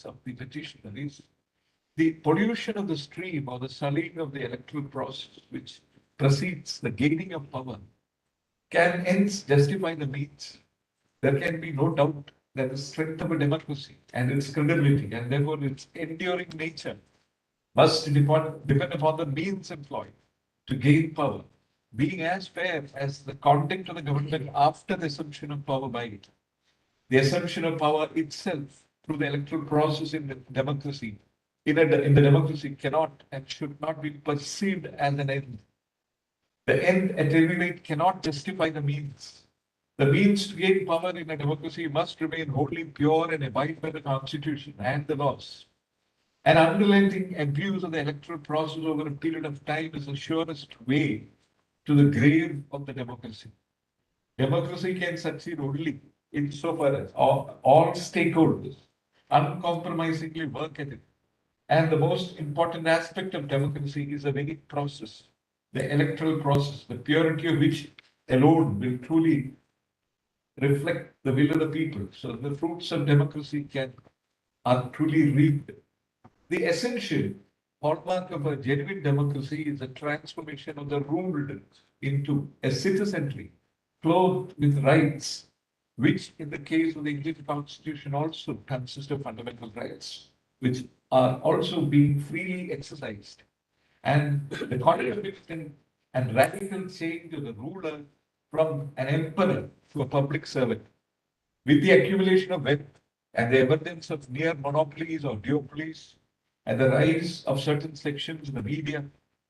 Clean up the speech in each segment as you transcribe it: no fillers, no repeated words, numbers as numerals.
of the petitioner is the pollution of the stream or the sullying of the electoral process which precedes the gaining of power can hence justify the means. There can be no doubt that the strength of a democracy and its credibility and therefore its enduring nature must depend upon the means employed to gain power, being as fair as the conduct of the government after the assumption of power by it. The assumption of power itself through the electoral process in the democracy, in the democracy cannot and should not be perceived as an end. The end at any rate cannot justify the means. The means to gain power in a democracy must remain wholly pure and abide by the constitution and the laws. An unrelenting abuse of the electoral process over a period of time is the surest way to the grave of the democracy. Democracy can succeed only insofar as all stakeholders uncompromisingly work at it. And the most important aspect of democracy is the very process, the electoral process, the purity of which alone will truly reflect the will of the people. So the fruits of democracy are truly reaped. The essential hallmark of a genuine democracy is the transformation of the ruled into a citizenry clothed with rights, which in the case of the Indian Constitution also consist of fundamental rights, which are also being freely exercised. And the contribution and radical change of the ruler from an emperor to a public servant, with the accumulation of wealth and the emergence of near monopolies or duopolies, and the rise of certain sections in the media,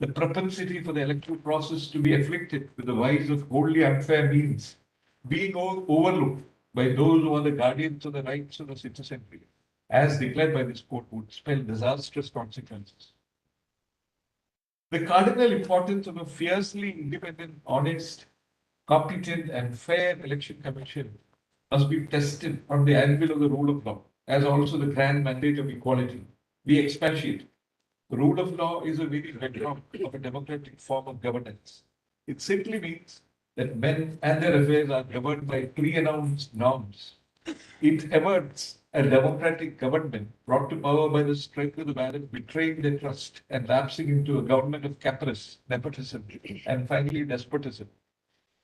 the propensity for the electoral process to be afflicted with the vice of wholly unfair means, being overlooked by those who are the guardians of the rights of the citizenry, as declared by this court, would spell disastrous consequences. The cardinal importance of a fiercely independent, honest, competent, and fair election commission must be tested on the anvil of the rule of law, as also the grand mandate of equality. We expatiate. The rule of law is a very bedrock of a democratic form of governance. It simply means that men and their affairs are governed by pre-announced norms. It averts a democratic government brought to power by the strength of the ballot, betraying their trust and lapsing into a government of caprice, nepotism, and finally despotism.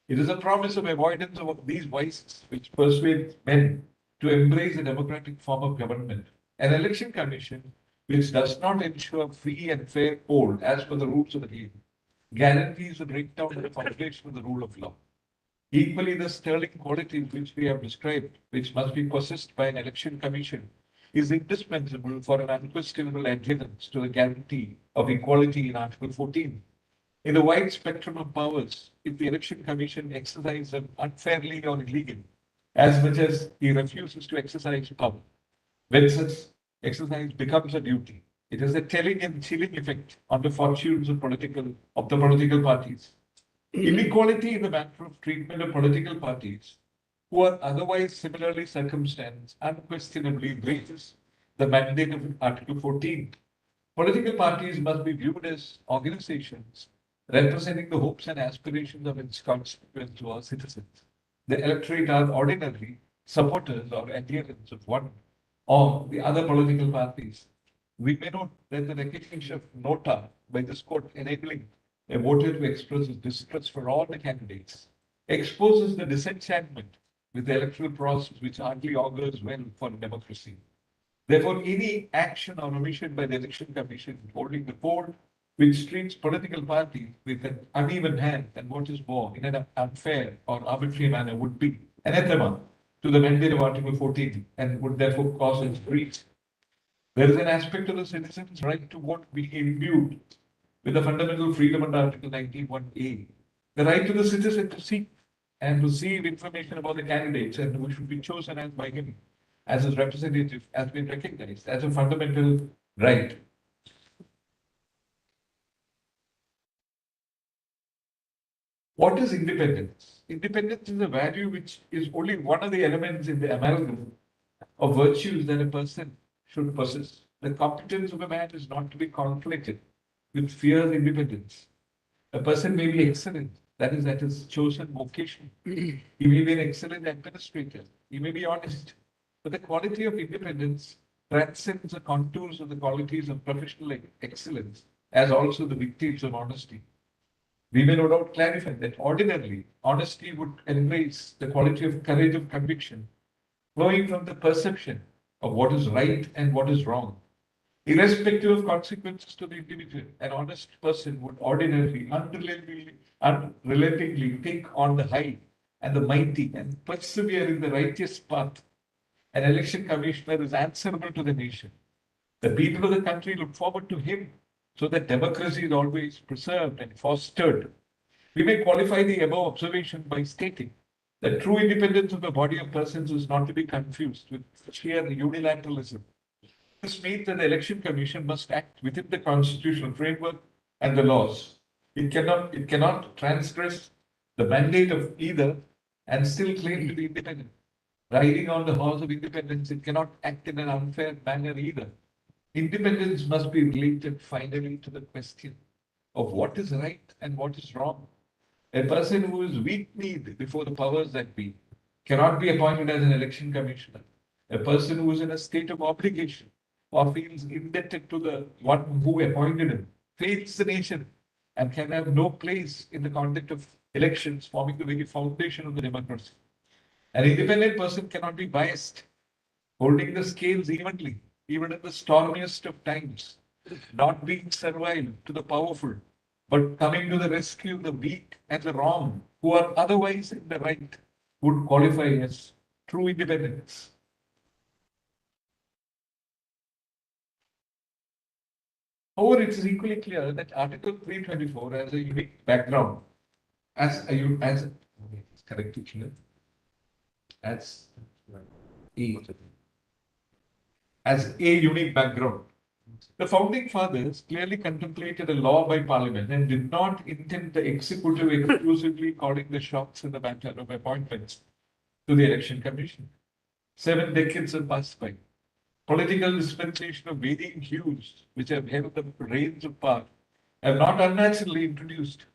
It is a promise of avoidance of these vices which persuades men to embrace a democratic form of government. An election commission which does not ensure free and fair poll as per the rules of the game guarantees the breakdown of the foundation of the rule of law. Equally, the sterling qualities which we have described, which must be possessed by an election commission, is indispensable for an unquestionable adherence to the guarantee of equality in Article 14. In the wide spectrum of powers, if the election commission exercises them unfairly or illegally, as much as he refuses to exercise power, when such exercise becomes a duty, it has a telling and chilling effect on the fortunes of the political parties. Inequality in the matter of treatment of political parties who are otherwise similarly circumstanced unquestionably breaches the mandate of Article 14. Political parties must be viewed as organizations representing the hopes and aspirations of its constituents or citizens. The electorate are ordinarily supporters or adherents of one or the other political parties. We may note that the recognition of nota by this court enabling a voter to express his distrust for all the candidates exposes the disenchantment with the electoral process which hardly augurs well for democracy. Therefore, any action or omission by the Election Commission holding the poll which treats political parties with an uneven hand and what is more, in an unfair or arbitrary manner would be anathema to the mandate of Article 14 and would therefore cause its breach. There is an aspect of the citizen's right to vote being imbued with the fundamental freedom under Article 91A. The right to the citizen to seek and receive information about the candidates and who should be chosen as by him as his representative has been recognized as a fundamental right. What is independence? Independence is a value which is only one of the elements in the amalgam of virtues that a person should possess. The competence of a man is not to be conflated with fierce independence. A person may be excellent, that is, at his chosen vocation. He may be an excellent administrator. He may be honest. But the quality of independence transcends the contours of the qualities of professional excellence as also the dictates of honesty. We may no doubt clarify that ordinarily, honesty would embrace the quality of courage of conviction flowing from the perception of what is right and what is wrong. Irrespective of consequences to the individual, an honest person would ordinarily, unrelentingly take on the high and the mighty and persevere in the righteous path. An election commissioner is answerable to the nation. The people of the country look forward to him so that democracy is always preserved and fostered. We may qualify the above observation by stating that true independence of the body of persons is not to be confused with sheer unilateralism. This means that the Election Commission must act within the constitutional framework and the laws. It cannot transgress the mandate of either and still claim to be independent. Riding on the horse of independence, it cannot act in an unfair manner either. Independence must be related finally to the question of what is right and what is wrong. A person who is weak-kneed before the powers that be cannot be appointed as an election commissioner. A person who is in a state of obligation or feels indebted to the one who appointed him fails the nation and can have no place in the conduct of elections, forming the very foundation of the democracy. An independent person cannot be biased, holding the scales evenly, even in the stormiest of times, not being servile to the powerful, but coming to the rescue of the weak and the wrong, who are otherwise in the right, would qualify as true independence. However, it is equally clear that Article 324 has a unique background, as corrected here, as a unique background. The founding fathers clearly contemplated a law by Parliament and did not intend the executive exclusively calling the shots in the matter of appointments to the Election Commission. 7 decades have passed by. Political dispensation of varying hues, which have held the reins of power, have not unnaturally introduced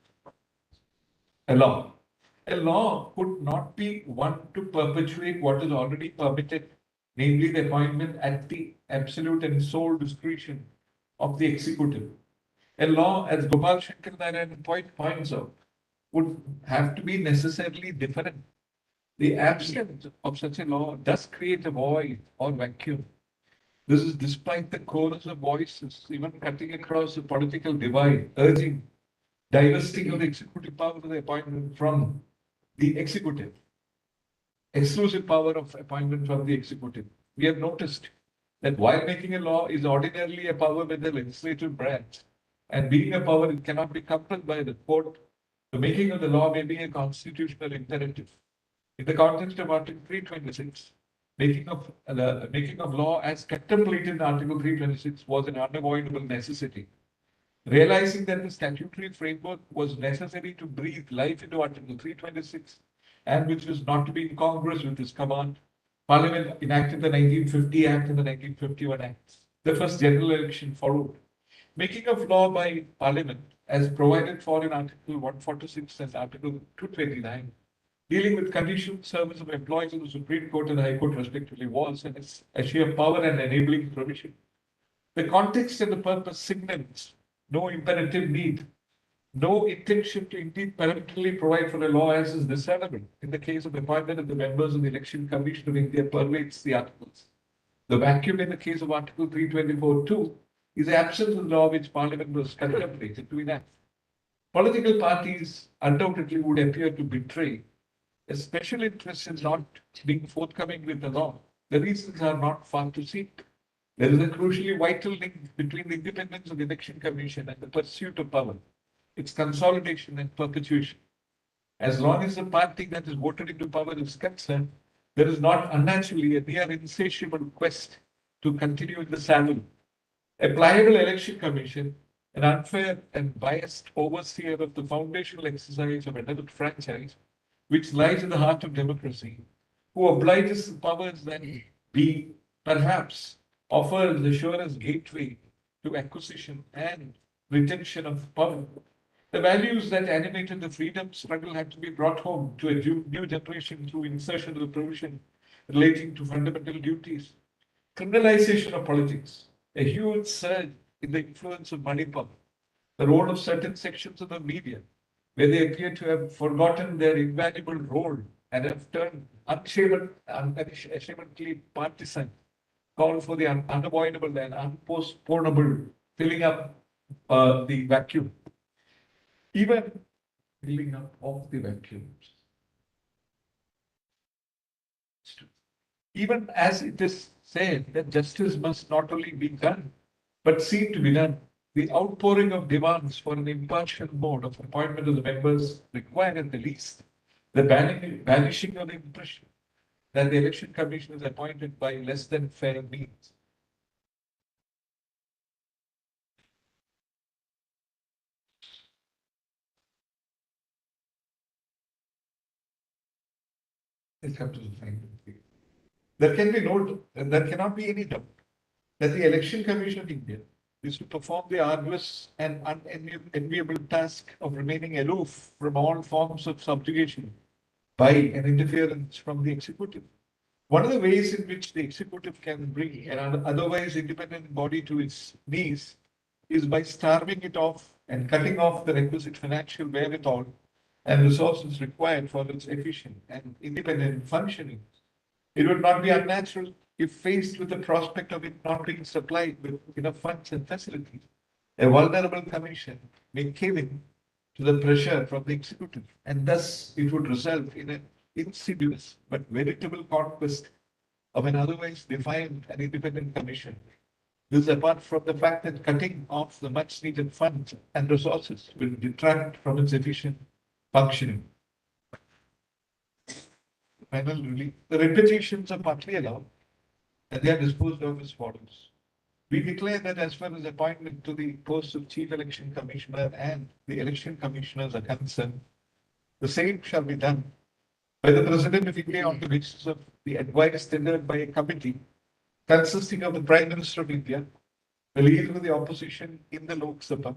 a law. A law could not be one to perpetuate what is already permitted, namely the appointment at the absolute and sole discretion of the executive. A law, as Gopal Shankar Narayan points out, would have to be necessarily different. The absence of such a law does create a void or vacuum. This is despite the chorus of voices, even cutting across the political divide, urging divesting of the executive power of the appointment from the executive, exclusive power of appointment from the executive. We have noticed that while making a law is ordinarily a power with the legislative branch, and being a power, it cannot be coupled by the court. The making of the law may be a constitutional imperative. In the context of Article 326, making of law as contemplated in Article 326 was an unavoidable necessity. Realizing that the statutory framework was necessary to breathe life into Article 326 and which was not to be incongruous with this command, Parliament enacted the 1950 Act and the 1951 Acts. The first general election followed. Making of law by Parliament, as provided for in Article 146 and Article 229, dealing with conditional service of employees of the Supreme Court and the High Court respectively, was a sheer power and enabling provision. The context and the purpose signals no imperative need, no intention to indeed peremptorily provide for a law as is discernible in the case of the appointment of the members of the Election Commission of India pervades the articles. The vacuum in the case of Article 324(2) is the absence of law which Parliament was contemplated to enact. Political parties undoubtedly would appear to betray a special interest in not being forthcoming with the law. The reasons are not far to seek. There is a crucially vital link between the independence of the Election Commission and the pursuit of power, its consolidation and perpetuation. As long as the party that is voted into power is concerned, there is not unnaturally a near insatiable quest to continue in the saddle. A pliable election commission, an unfair and biased overseer of the foundational exercise of another franchise, which lies in the heart of democracy, who obliges the powers that be, perhaps offers the surest gateway to acquisition and retention of power. The values that animated the freedom struggle had to be brought home to a new generation through insertion of the provision relating to fundamental duties. criminalization of politics, a huge surge in the influence of money power, the role of certain sections of the media, where they appear to have forgotten their invaluable role and have turned unashamedly partisan, call for the unavoidable and unpostponable filling up the vacuum, even filling up of the vacuums. Even as it is said that justice must not only be done, but seem to be done, the outpouring of demands for an impartial mode of appointment of the members require at the least the banishing of the impression that the election commission is appointed by less than fair means. It's up to the final. There cannot be any doubt that the Election Commission of India is to perform the arduous and unenviable task of remaining aloof from all forms of subjugation by and interference from the executive. One of the ways in which the executive can bring an otherwise independent body to its knees is by starving it off and cutting off the requisite financial wherewithal and resources required for its efficient and independent functioning. It would not be unnatural if faced with the prospect of it not being supplied with enough funds and facilities. A vulnerable commission may cave in to the pressure from the executive, and thus it would result in an insidious but veritable conquest of an otherwise defiant and independent commission. This is apart from the fact that cutting off the much needed funds and resources will detract from its efficient functioning. Final relief. The repetitions are partly allowed, and they are disposed of as follows. We declare that as far as appointment to the post of Chief Election Commissioner and the election commissioners are concerned, the same shall be done by the President of India on the basis of the advice tendered by a committee consisting of the Prime Minister of India, the leader of the opposition in the Lok Sabha,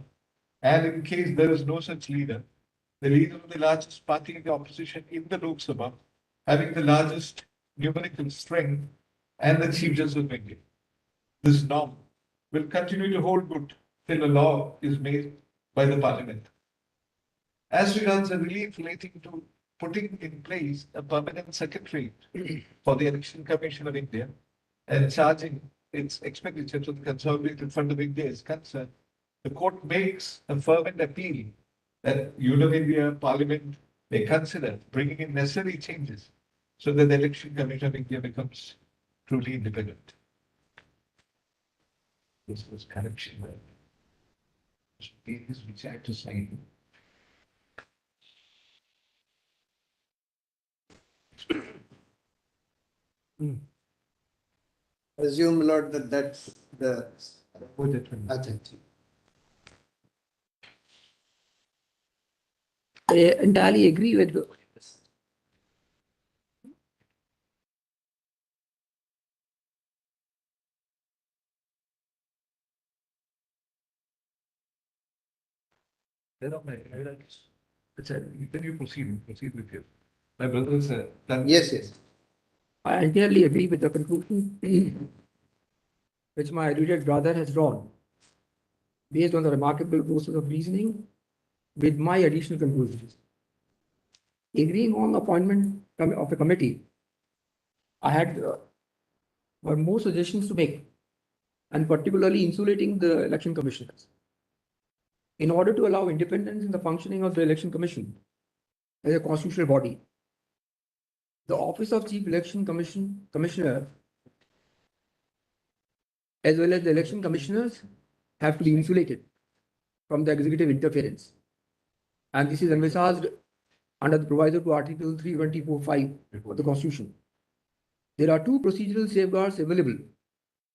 and in case there is no such leader, the leader of the largest party in the opposition in the Lok Sabha, having the largest numerical strength, and the Chief Justice of India. This norm will continue to hold good till a law is made by the Parliament. As regards the relief relating to putting in place a permanent secretary for the Election Commission of India and charging its expenditure to the Consolidated Fund of India is concerned, the court makes a fervent appeal that Union India Parliament may consider bringing in necessary changes so that the Election Commission of India becomes truly independent. This was correction. Pages which I had to sign. Assume, Lord, that that's the agenda. I entirely agree with you. Then you proceed with you. My brother said that. Yes, yes. I entirely agree with the conclusion which my erudite brother has drawn, based on the remarkable process of reasoning, with my additional conclusions. Agreeing on the appointment of a committee, I had one more suggestions to make, and particularly insulating the election commissioners. In order to allow independence in the functioning of the election commission as a constitutional body, the office of Chief Election Commissioner, as well as the election commissioners, have to be insulated from the executive interference. And this is envisaged under the proviso to Article 324(5) of the Constitution. There are two procedural safeguards available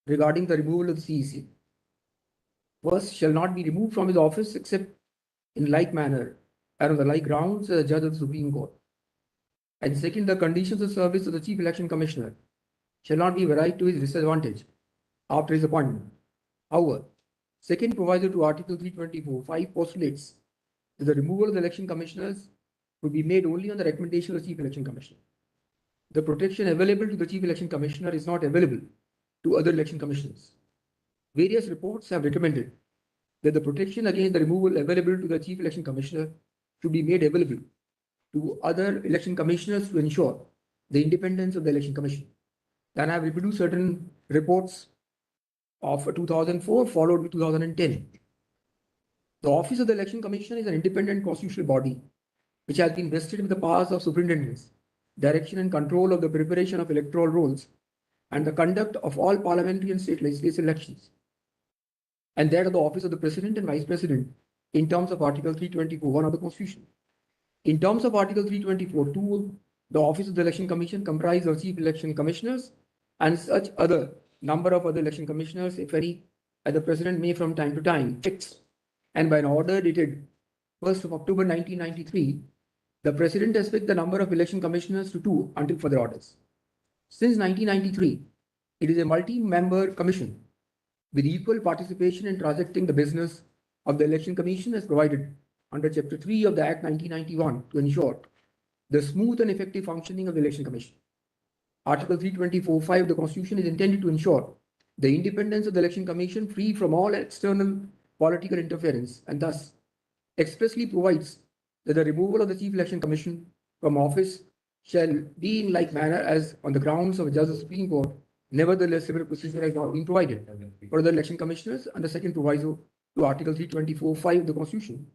regarding the removal of the CEC. First, shall not be removed from his office except in like manner and on the like grounds as a judge of the Supreme Court. And second, the conditions of service of the Chief Election Commissioner shall not be varied to his disadvantage after his appointment. However, second proviso to Article 324(5) postulates that the removal of the election commissioners would be made only on the recommendation of the Chief Election Commissioner. The protection available to the Chief Election Commissioner is not available to other election commissioners. Various reports have recommended that the protection against the removal available to the Chief Election Commissioner should be made available to other election commissioners to ensure the independence of the Election Commission. Then I have reproduced certain reports of 2004 followed with 2010. The Office of the Election Commissioner is an independent constitutional body which has been vested with the powers of superintendence, direction and control of the preparation of electoral rolls and the conduct of all parliamentary and state legislative elections, and that of the office of the President and Vice President in terms of Article 324(1) of the Constitution. In terms of Article 324(2), the Office of the Election Commission comprises of Chief Election Commissioners and such other number of other election commissioners, if any, as the President may from time to time fix. And by an order dated 1st of October 1993, the President has fixed the number of election commissioners to 2 until further orders. Since 1993, it is a multi-member commission with equal participation in transacting the business of the Election Commission as provided under Chapter 3 of the Act 1991 to ensure the smooth and effective functioning of the Election Commission. Article 324(5) of the Constitution is intended to ensure the independence of the Election Commission free from all external political interference, and thus expressly provides that the removal of the Chief Election Commission from office shall be in like manner as on the grounds of a judge of the Supreme Court. Nevertheless, similar procedure has not been provided for the election commissioners under second proviso to Article 324(5) of the Constitution.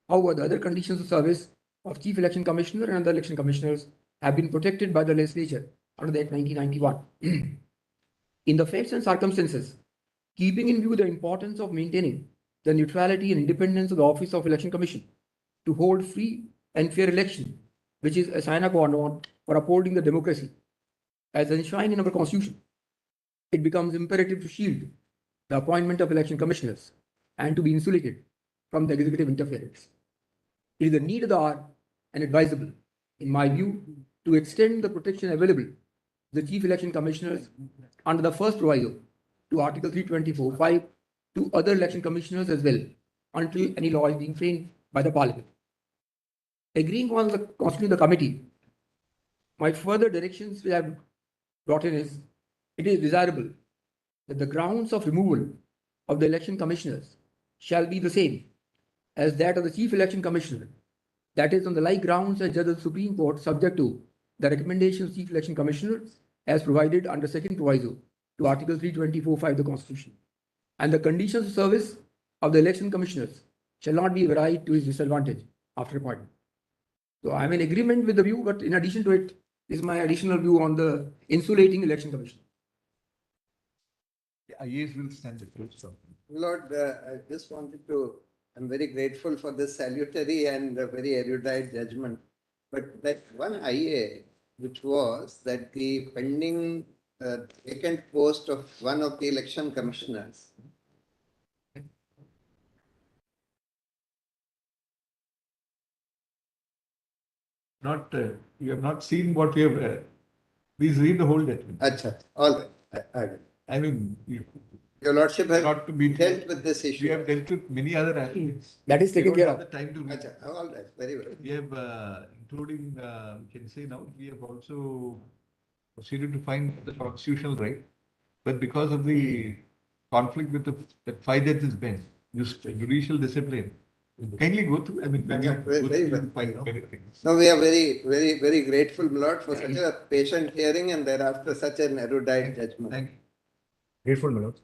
However, the other conditions of service of Chief Election Commissioner and other election commissioners have been protected by the legislature under the Act 1991. In the facts and circumstances, keeping in view the importance of maintaining the neutrality and independence of the Office of Election Commission to hold free and fair election, which is a sine qua non for upholding the democracy as enshrined in our Constitution, it becomes imperative to shield the appointment of election commissioners and to be insulated from the executive interference. It is the need of the hour and advisable, in my view, to extend the protection available to the Chief Election Commissioners under the first proviso to Article 324(5) to other election commissioners as well, until any law is being framed by the Parliament. Agreeing on the constituting the committee, my further directions we have brought in is, it is desirable that the grounds of removal of the election commissioners shall be the same as that of the Chief Election Commissioner, that is on the like grounds as judge of the Supreme Court, subject to the recommendation of Chief Election Commissioner as provided under second proviso to Article 324(5) of the Constitution. And the conditions of service of the election commissioners shall not be varied to his disadvantage after appointment. So I am in agreement with the view, but in addition to it, is my additional view on the insulating election commission. IAS will stand the truth. Lord, I just wanted to, I'm very grateful for this salutary and very erudite judgment. But that one IA, which was that the pending vacant post of one of the election commissioners. Not, you have not seen what we have. Please read the whole document. Acha, all right. I will. I mean, Your Lordship has not to be dealt with this issue. We have dealt with many other aspects. That is taken We don't care have of. the time to read. Acha, all right, very well. We have, including, we can say now, we have also proceeded to find the constitutional right, but because of the conflict with the 5 judges bench, judicial discipline, kindly go through. I mean, when you Yeah, go very through, well. you find many things. No, we are very, very, very grateful, my Lord, for such a patient hearing and thereafter such an erudite judgment. Thank you. Grateful, my lord.